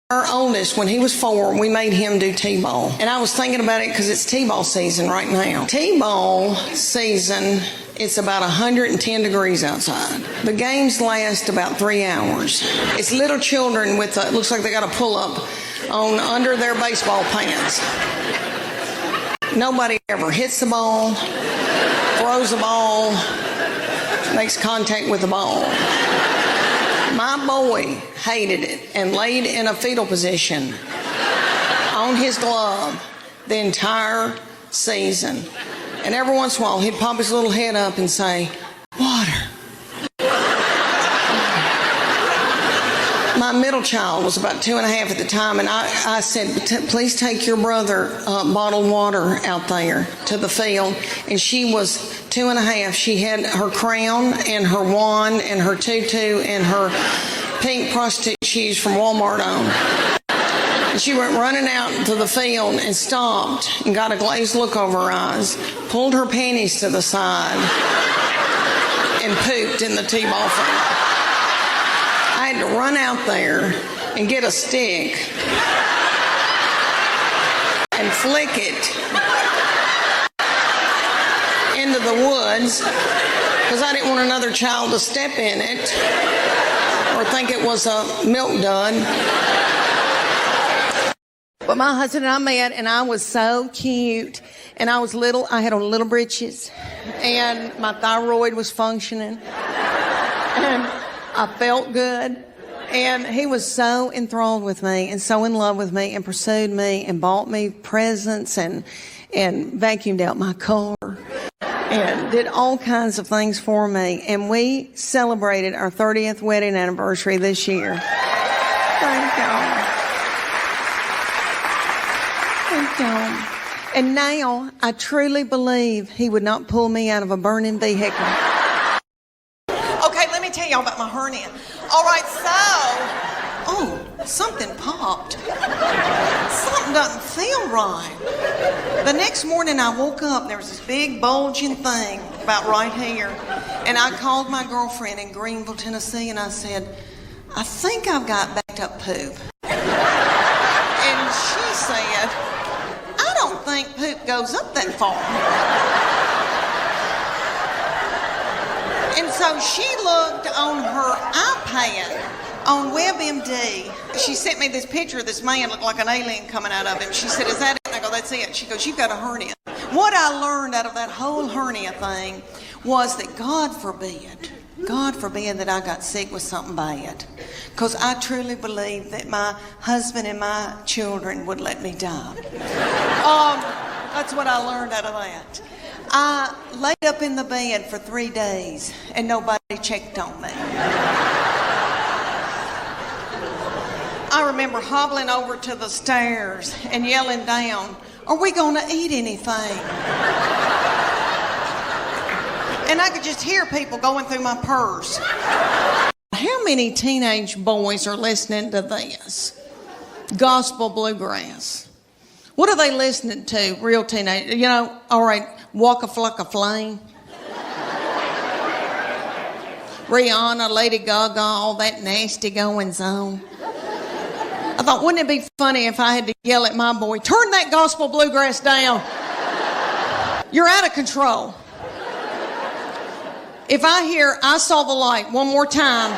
Our oldest, when he was 4, we made him do T-ball. And I was thinking about it because it's T-ball season right now. T-ball season, it's about 110 degrees outside. The games last about 3 hours. It's little children with, looks like they got a pull-up on under their baseball pants. Nobody ever hits the ball, throws the ball, makes contact with the ball. My boy hated it and laid in a fetal position on his glove the entire season. And every once in a while, he'd pop his little head up and say, "Water." My middle child was about 2.5 at the time, and I said, "Please take your brother bottled water out there to the field." And she was 2.5. She had her crown and her wand and her tutu and her pink prostitute shoes from Walmart on. And she went running out into the field and stopped and got a glazed look over her eyes, pulled her panties to the side, and pooped in the T-ball field. I had to run out there and get a stick and flick it into the woods because I didn't want another child to step in it or think it was a milk dud. But my husband and I met, and I was so cute, and I was little. I had on little britches, and my thyroid was functioning, and I felt good. And he was so enthralled with me and so in love with me and pursued me and bought me presents and vacuumed out my car and did all kinds of things for me. And we celebrated our 30th wedding anniversary this year. Thank y'all. Thank y'all. And now I truly believe he would not pull me out of a burning vehicle. Okay, let me tell y'all about my hernia. All right, something popped. Something doesn't feel right. The next morning I woke up and there was this big bulging thing about right here. And I called my girlfriend in Greenville, Tennessee, and I said, "I think I've got backed up poop." And she said, "I don't think poop goes up that far." And so she looked on her iPad on WebMD. She sent me this picture of this man looked like an alien coming out of him. She said, "Is that it?" And I go, "That's it." She goes, "You've got a hernia." What I learned out of that whole hernia thing was that God forbid that I got sick with something bad. Because I truly believe that my husband and my children would let me die. That's what I learned out of that. I laid up in the bed for 3 days and nobody checked on me. I remember hobbling over to the stairs and yelling down, "Are we going to eat anything?" And I could just hear people going through my purse. How many teenage boys are listening to this? Gospel bluegrass. What are they listening to, real teenage? You know, all right, Waka Flocka Flame. Rihanna, Lady Gaga, all that nasty goings on. I thought, wouldn't it be funny if I had to yell at my boy, "Turn that gospel bluegrass down. You're out of control." If I hear "I Saw the Light" one more time,